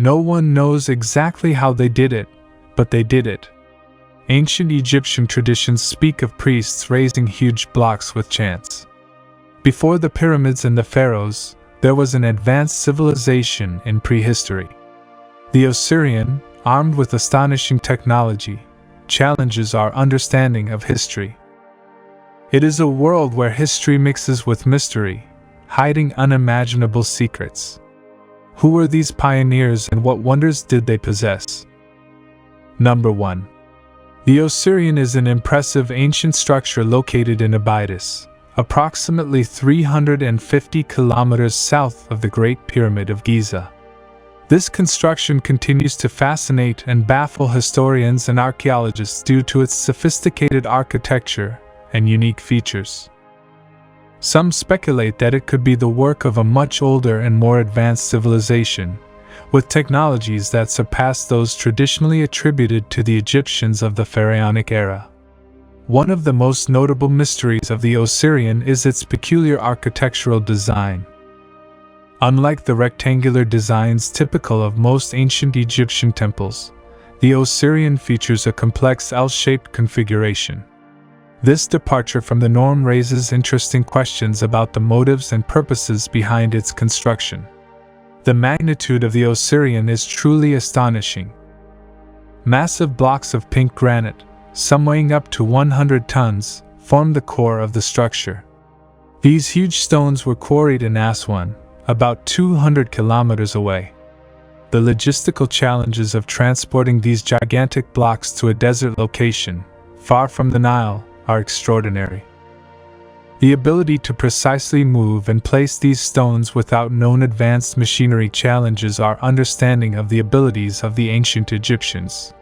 No one knows exactly how they did it, but they did it. Ancient Egyptian traditions speak of priests raising huge blocks with chants. Before the pyramids and the pharaohs, there was an advanced civilization in prehistory. The Osirion, armed with astonishing technology, challenges our understanding of history. It is a world where history mixes with mystery, hiding unimaginable secrets. Who were these pioneers and what wonders did they possess? Number 1. The Osirion is an impressive ancient structure located in Abydos, approximately 350 kilometers south of the Great Pyramid of Giza. This construction continues to fascinate and baffle historians and archaeologists due to its sophisticated architecture and unique features. Some speculate that it could be the work of a much older and more advanced civilization, with technologies that surpass those traditionally attributed to the Egyptians of the pharaonic era. One of the most notable mysteries of the Osirion is its peculiar architectural design. Unlike the rectangular designs typical of most ancient Egyptian temples, the Osirion features a complex L-shaped configuration. This departure from the norm raises interesting questions about the motives and purposes behind its construction. The magnitude of the Osirion is truly astonishing. Massive blocks of pink granite, some weighing up to 100 tons, form the core of the structure. These huge stones were quarried in Aswan, about 200 kilometers away. The logistical challenges of transporting these gigantic blocks to a desert location, far from the Nile, are extraordinary. The ability to precisely move and place these stones without known advanced machinery challenges our understanding of the abilities of the ancient Egyptians.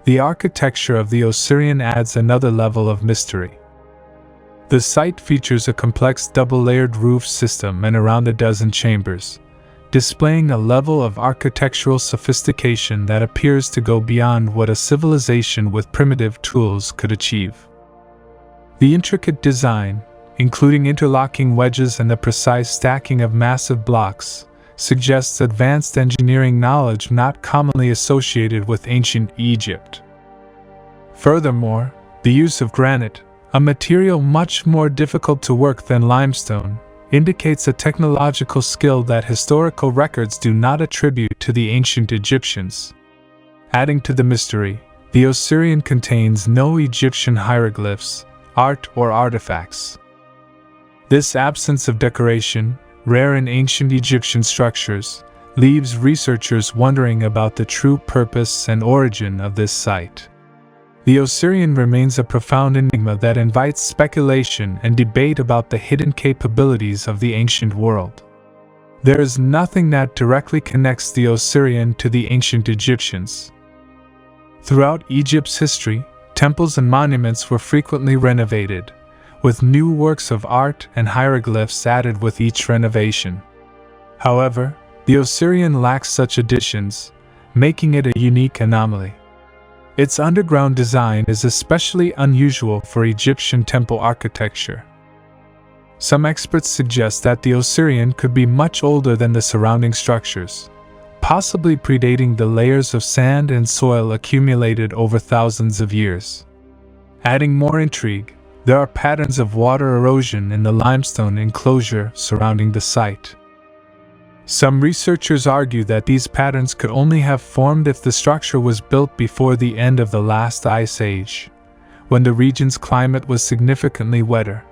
The architecture of the Osirion adds another level of mystery. The site features a complex double-layered roof system and around a dozen chambers, displaying a level of architectural sophistication that appears to go beyond what a civilization with primitive tools could achieve. The intricate design, including interlocking wedges and the precise stacking of massive blocks, suggests advanced engineering knowledge not commonly associated with ancient Egypt. Furthermore, the use of granite, a material much more difficult to work than limestone, indicates a technological skill that historical records do not attribute to the ancient Egyptians. Adding to the mystery, the Osirion contains no Egyptian hieroglyphs, art, or artifacts. This absence of decoration, rare in ancient Egyptian structures, leaves researchers wondering about the true purpose and origin of this site. The Osirion remains a profound enigma that invites speculation and debate about the hidden capabilities of the ancient world. There is nothing that directly connects the Osirion to the ancient Egyptians. Throughout Egypt's history, temples and monuments were frequently renovated, with new works of art and hieroglyphs added with each renovation. However, the Osirion lacks such additions, making it a unique anomaly. Its underground design is especially unusual for Egyptian temple architecture. Some experts suggest that the Osirion could be much older than the surrounding structures, possibly predating the layers of sand and soil accumulated over thousands of years. Adding more intrigue, there are patterns of water erosion in the limestone enclosure surrounding the site. Some researchers argue that these patterns could only have formed if the structure was built before the end of the last ice age, when the region's climate was significantly wetter.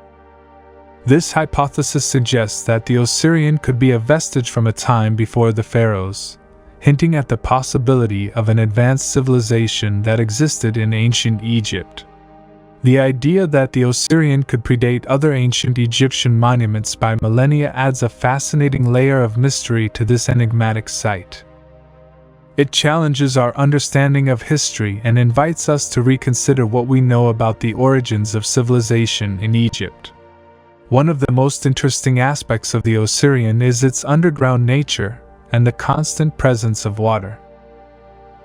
This hypothesis suggests that the Osirion could be a vestige from a time before the pharaohs, hinting at the possibility of an advanced civilization that existed in ancient Egypt. The idea that the Osirion could predate other ancient Egyptian monuments by millennia adds a fascinating layer of mystery to this enigmatic site. It challenges our understanding of history and invites us to reconsider what we know about the origins of civilization in Egypt. One of the most interesting aspects of the Osirion is its underground nature and the constant presence of water.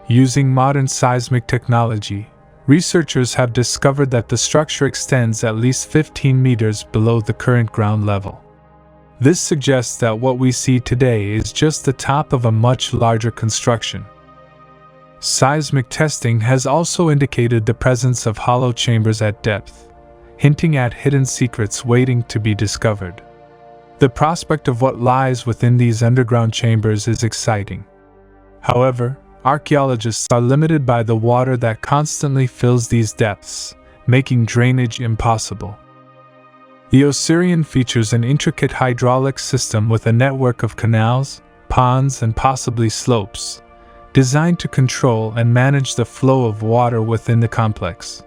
Using modern seismic technology, researchers have discovered that the structure extends at least 15 meters below the current ground level. This suggests that what we see today is just the top of a much larger construction. Seismic testing has also indicated the presence of hollow chambers at depth, hinting at hidden secrets waiting to be discovered. The prospect of what lies within these underground chambers is exciting. However, archaeologists are limited by the water that constantly fills these depths, making drainage impossible. The Osirion features an intricate hydraulic system with a network of canals, ponds, and possibly slopes, designed to control and manage the flow of water within the complex.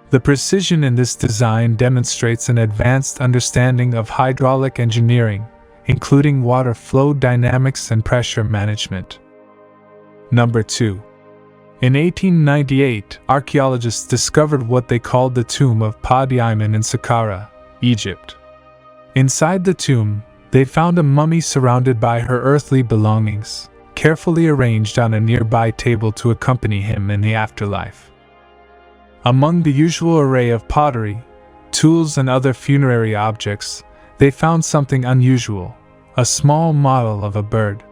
The precision in this design demonstrates an advanced understanding of hydraulic engineering, including water flow dynamics and pressure management. Number 2. In 1898, archaeologists discovered what they called the tomb of Pa-Diamon in Saqqara, Egypt. Inside the tomb, they found a mummy surrounded by her earthly belongings, carefully arranged on a nearby table to accompany him in the afterlife. Among the usual array of pottery, tools, and other funerary objects, they found something unusual: a small model of a bird.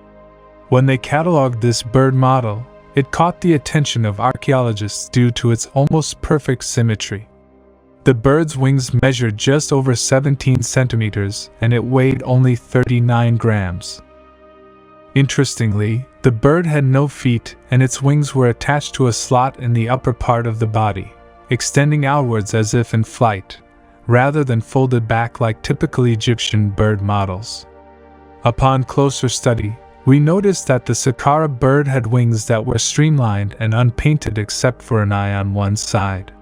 When they catalogued this bird model, it caught the attention of archaeologists due to its almost perfect symmetry. The bird's wings measured just over 17 centimeters and it weighed only 39 grams. Interestingly, the bird had no feet and its wings were attached to a slot in the upper part of the body, extending outwards as if in flight, rather than folded back like typical Egyptian bird models. Upon closer study, we noticed that the Saqqara bird had wings that were streamlined and unpainted except for an eye on one side.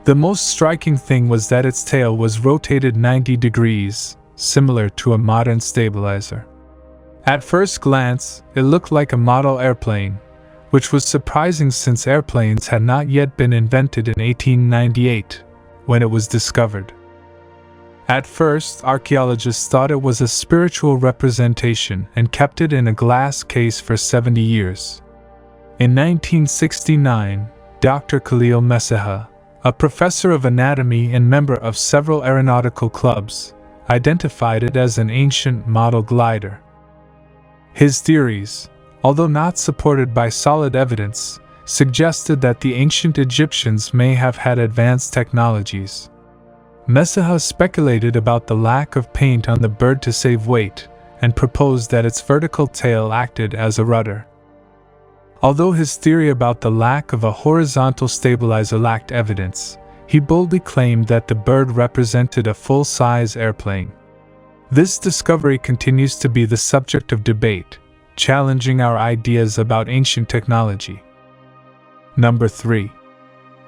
The most striking thing was that its tail was rotated 90 degrees, similar to a modern stabilizer. At first glance, it looked like a model airplane, which was surprising since airplanes had not yet been invented in 1898, when it was discovered. At first, archaeologists thought it was a spiritual representation and kept it in a glass case for 70 years. In 1969, Dr. Khalil Messiha, a professor of anatomy and member of several aeronautical clubs, identified it as an ancient model glider. His theories, although not supported by solid evidence, suggested that the ancient Egyptians may have had advanced technologies. Messiha speculated about the lack of paint on the bird to save weight, and proposed that its vertical tail acted as a rudder. Although his theory about the lack of a horizontal stabilizer lacked evidence, he boldly claimed that the bird represented a full-size airplane. This discovery continues to be the subject of debate, challenging our ideas about ancient technology. Number 3.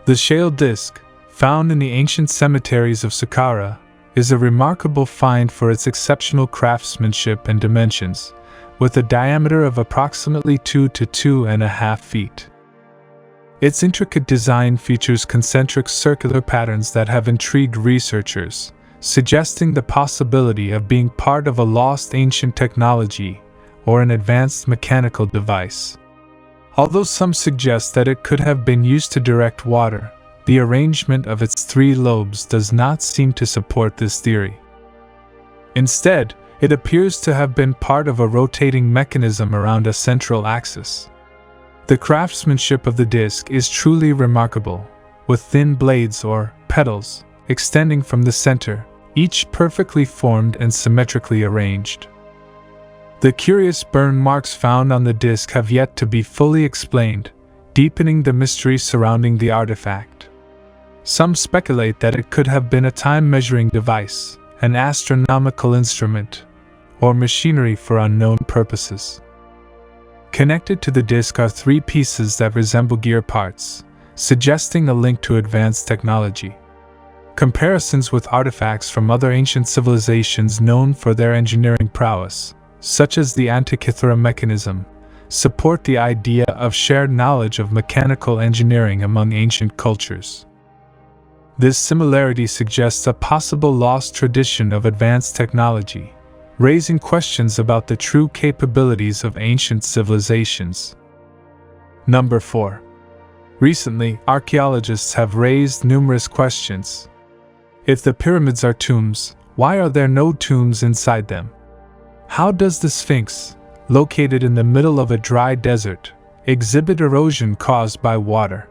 The shale disc, found in the ancient cemeteries of Saqqara, is a remarkable find for its exceptional craftsmanship and dimensions, with a diameter of approximately 2 to 2.5 feet. Its intricate design features concentric circular patterns that have intrigued researchers, suggesting the possibility of being part of a lost ancient technology or an advanced mechanical device. Although some suggest that it could have been used to direct water, the arrangement of its 3 lobes does not seem to support this theory. Instead, it appears to have been part of a rotating mechanism around a central axis. The craftsmanship of the disc is truly remarkable, with thin blades or petals extending from the center, each perfectly formed and symmetrically arranged. The curious burn marks found on the disc have yet to be fully explained, deepening the mystery surrounding the artifact. Some speculate that it could have been a time-measuring device, an astronomical instrument, or machinery for unknown purposes. Connected to the disc are 3 pieces that resemble gear parts, suggesting a link to advanced technology. Comparisons with artifacts from other ancient civilizations known for their engineering prowess, such as the Antikythera mechanism, support the idea of shared knowledge of mechanical engineering among ancient cultures. This similarity suggests a possible lost tradition of advanced technology, raising questions about the true capabilities of ancient civilizations. Number 4. Recently, archaeologists have raised numerous questions. If the pyramids are tombs, why are there no tombs inside them? How does the Sphinx, located in the middle of a dry desert, exhibit erosion caused by water?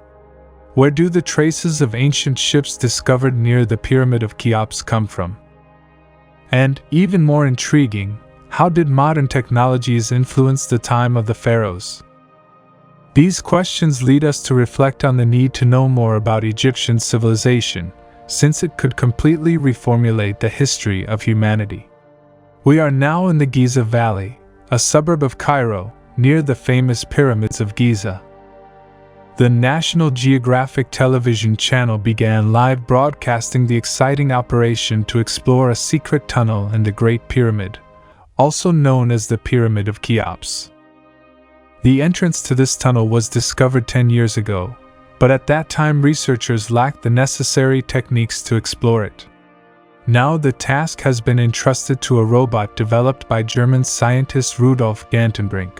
Where do the traces of ancient ships discovered near the Pyramid of Cheops come from? And, even more intriguing, how did modern technologies influence the time of the pharaohs? These questions lead us to reflect on the need to know more about Egyptian civilization, since it could completely reformulate the history of humanity. We are now in the Giza Valley, a suburb of Cairo, near the famous pyramids of Giza. The National Geographic television channel began live broadcasting the exciting operation to explore a secret tunnel in the Great Pyramid, also known as the Pyramid of Cheops. The entrance to this tunnel was discovered 10 years ago, but at that time researchers lacked the necessary techniques to explore it. Now the task has been entrusted to a robot developed by German scientist Rudolf Gantenbrink.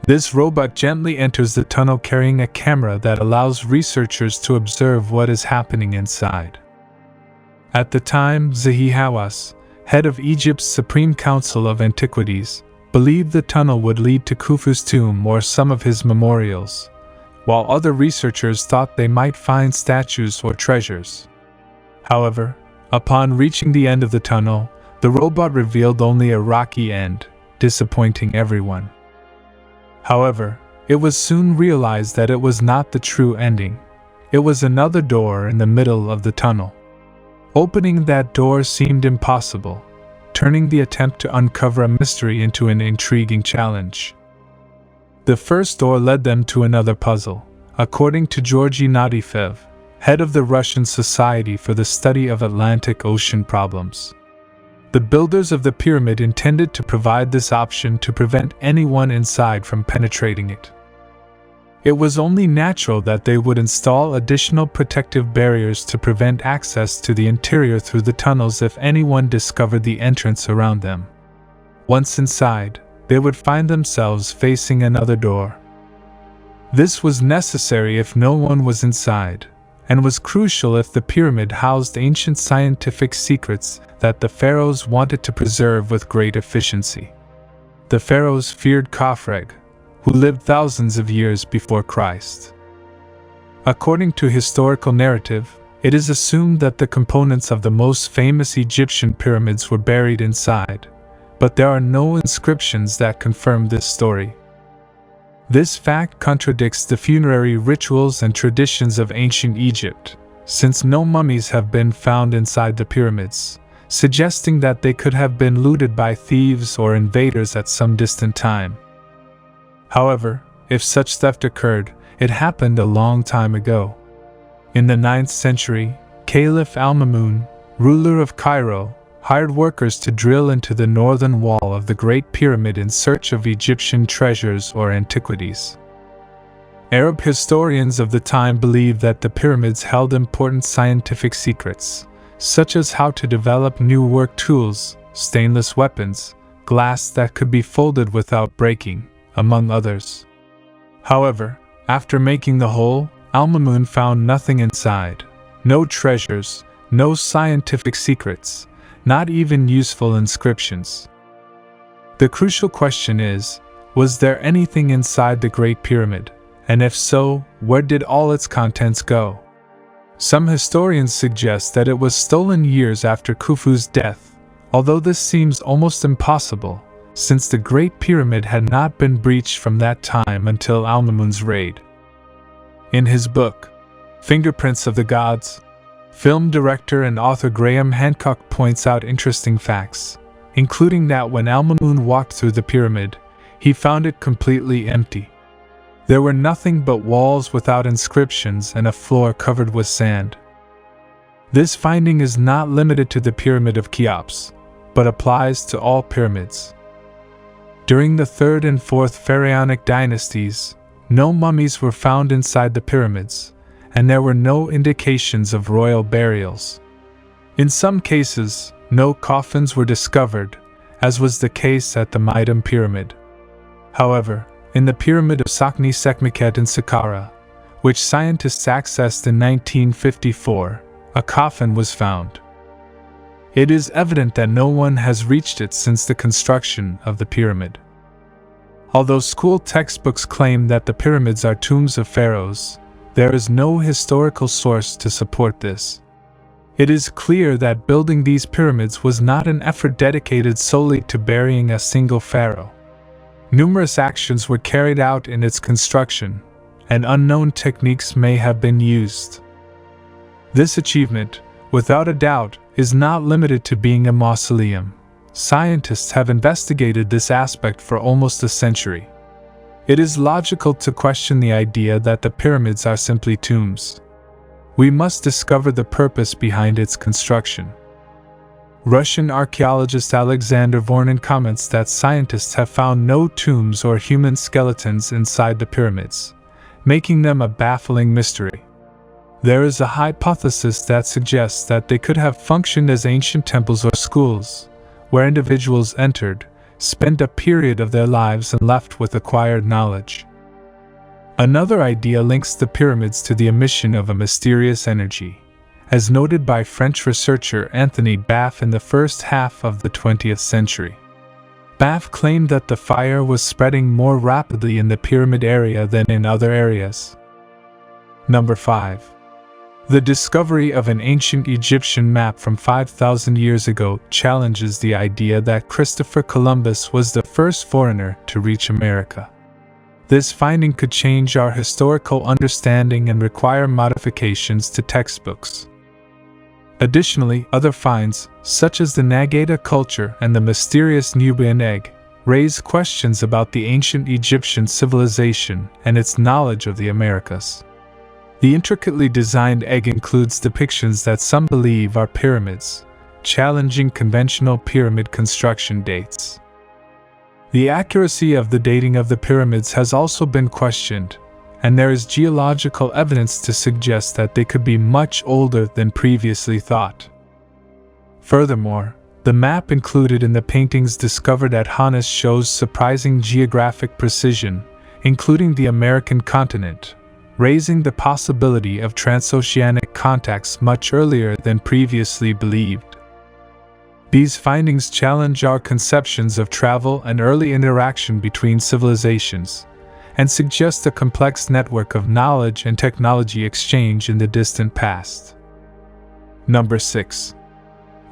This robot gently enters the tunnel carrying a camera that allows researchers to observe what is happening inside. At the time, Zahi Hawass, head of Egypt's Supreme Council of Antiquities, believed the tunnel would lead to Khufu's tomb or some of his memorials, while other researchers thought they might find statues or treasures. However, upon reaching the end of the tunnel, the robot revealed only a rocky end, disappointing everyone. However, it was soon realized that it was not the true ending. It was another door in the middle of the tunnel. Opening that door seemed impossible, turning the attempt to uncover a mystery into an intriguing challenge. The first door led them to another puzzle, according to Georgy Nadifev, head of the Russian Society for the Study of Atlantic Ocean Problems. The builders of the pyramid intended to provide this option to prevent anyone inside from penetrating it. It was only natural that they would install additional protective barriers to prevent access to the interior through the tunnels if anyone discovered the entrance around them. Once inside, they would find themselves facing another door. This was necessary if no one was inside, and was crucial if the pyramid housed ancient scientific secrets that the pharaohs wanted to preserve with great efficiency. The pharaohs feared Khafreg, who lived thousands of years before Christ. According to historical narrative, it is assumed that the components of the most famous Egyptian pyramids were buried inside, but there are no inscriptions that confirm this story. This fact contradicts the funerary rituals and traditions of ancient Egypt, since no mummies have been found inside the pyramids, suggesting that they could have been looted by thieves or invaders at some distant time. However, if such theft occurred, it happened a long time ago. In the 9th century, Caliph Al-Mamun, ruler of Cairo, hired workers to drill into the northern wall of the Great Pyramid in search of Egyptian treasures or antiquities. Arab historians of the time believed that the pyramids held important scientific secrets, such as how to develop new work tools, stainless weapons, glass that could be folded without breaking, among others. However, after making the hole, Al-Mamun found nothing inside, no treasures, no scientific secrets, not even useful inscriptions. The crucial question is, was there anything inside the Great Pyramid, and if so, where did all its contents go? Some historians suggest that it was stolen years after Khufu's death, although this seems almost impossible, since the Great Pyramid had not been breached from that time until Al-Mamun's raid. In his book, Fingerprints of the Gods, film director and author Graham Hancock points out interesting facts, including that when Al-Mamun walked through the pyramid, he found it completely empty. There were nothing but walls without inscriptions and a floor covered with sand. This finding is not limited to the Pyramid of Cheops, but applies to all pyramids. During the 3rd and 4th pharaonic dynasties, no mummies were found inside the pyramids, and there were no indications of royal burials. In some cases, no coffins were discovered, as was the case at the Midim Pyramid. However, in the Pyramid of Sakni Sekmeket in Saqqara, which scientists accessed in 1954, a coffin was found. it is evident that no one has reached it since the construction of the pyramid. Although school textbooks claim that the pyramids are tombs of pharaohs, there is no historical source to support this. It is clear that building these pyramids was not an effort dedicated solely to burying a single pharaoh. Numerous actions were carried out in its construction, and unknown techniques may have been used. This achievement, without a doubt, is not limited to being a mausoleum. Scientists have investigated this aspect for almost a century. It is logical to question the idea that the pyramids are simply tombs. We must discover the purpose behind its construction. Russian archaeologist Alexander Vornin comments that scientists have found no tombs or human skeletons inside the pyramids, making them a baffling mystery. There is a hypothesis that suggests that they could have functioned as ancient temples or schools, where individuals entered, spent a period of their lives and left with acquired knowledge. Another idea links the pyramids to the emission of a mysterious energy, as noted by French researcher Anthony Baff in the first half of the 20th century. Baff claimed that the fire was spreading more rapidly in the pyramid area than in other areas. Number 5. The discovery of an ancient Egyptian map from 5,000 years ago challenges the idea that Christopher Columbus was the first foreigner to reach America. This finding could change our historical understanding and require modifications to textbooks. Additionally, other finds, such as the Nagata culture and the mysterious Nubian egg, raise questions about the ancient Egyptian civilization and its knowledge of the Americas. The intricately designed egg includes depictions that some believe are pyramids, challenging conventional pyramid construction dates. The accuracy of the dating of the pyramids has also been questioned, and there is geological evidence to suggest that they could be much older than previously thought. Furthermore, the map included in the paintings discovered at Hannes shows surprising geographic precision, including the American continent, raising the possibility of transoceanic contacts much earlier than previously believed. These findings challenge our conceptions of travel and early interaction between civilizations, and suggest a complex network of knowledge and technology exchange in the distant past. Number 6.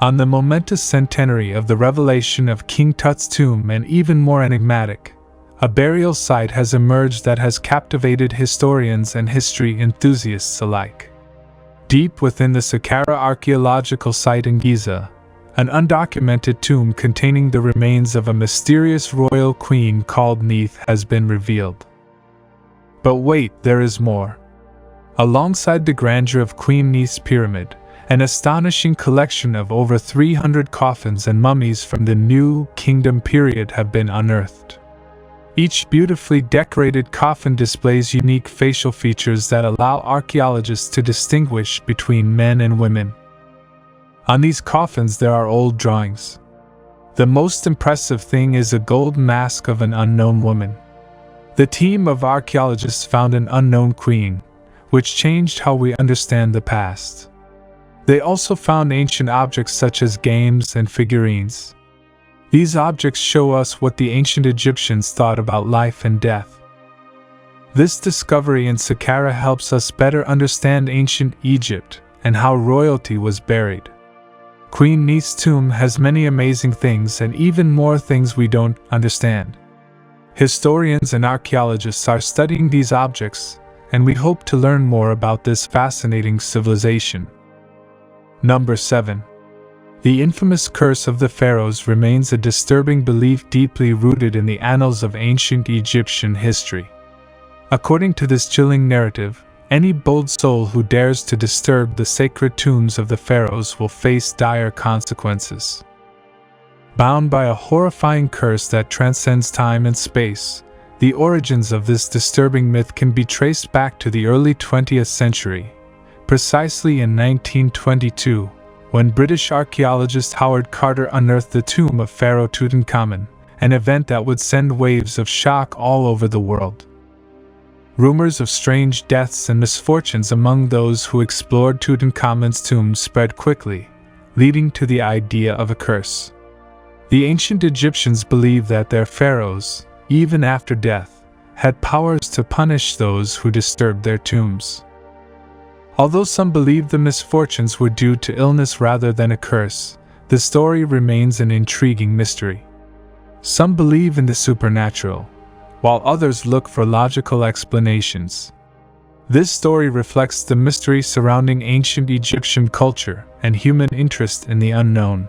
On the momentous centenary of the revelation of King Tut's tomb, and even more enigmatic, a burial site has emerged that has captivated historians and history enthusiasts alike. Deep within the Saqqara archaeological site in Giza, an undocumented tomb containing the remains of a mysterious royal queen called Neith has been revealed. But wait, there is more. Alongside the grandeur of Queen Neith's pyramid, an astonishing collection of over 300 coffins and mummies from the New Kingdom period have been unearthed. Each beautifully decorated coffin displays unique facial features that allow archaeologists to distinguish between men and women. On these coffins there are old drawings. The most impressive thing is a gold mask of an unknown woman. The team of archaeologists found an unknown queen, which changed how we understand the past. They also found ancient objects such as games and figurines. These objects show us what the ancient Egyptians thought about life and death. This discovery in Saqqara helps us better understand ancient Egypt and how royalty was buried. Queen Neith's tomb has many amazing things and even more things we don't understand. Historians and archaeologists are studying these objects, and we hope to learn more about this fascinating civilization. Number 7. The infamous curse of the pharaohs remains a disturbing belief deeply rooted in the annals of ancient Egyptian history. According to this chilling narrative, any bold soul who dares to disturb the sacred tombs of the pharaohs will face dire consequences. Bound by a horrifying curse that transcends time and space, the origins of this disturbing myth can be traced back to the early 20th century, precisely in 1922, when British archaeologist Howard Carter unearthed the tomb of Pharaoh Tutankhamun, an event that would send waves of shock all over the world. Rumors of strange deaths and misfortunes among those who explored Tutankhamun's tomb spread quickly, leading to the idea of a curse. The ancient Egyptians believed that their pharaohs, even after death, had powers to punish those who disturbed their tombs. Although some believed the misfortunes were due to illness rather than a curse, the story remains an intriguing mystery. Some believe in the supernatural, while others look for logical explanations. This story reflects the mystery surrounding ancient Egyptian culture and human interest in the unknown.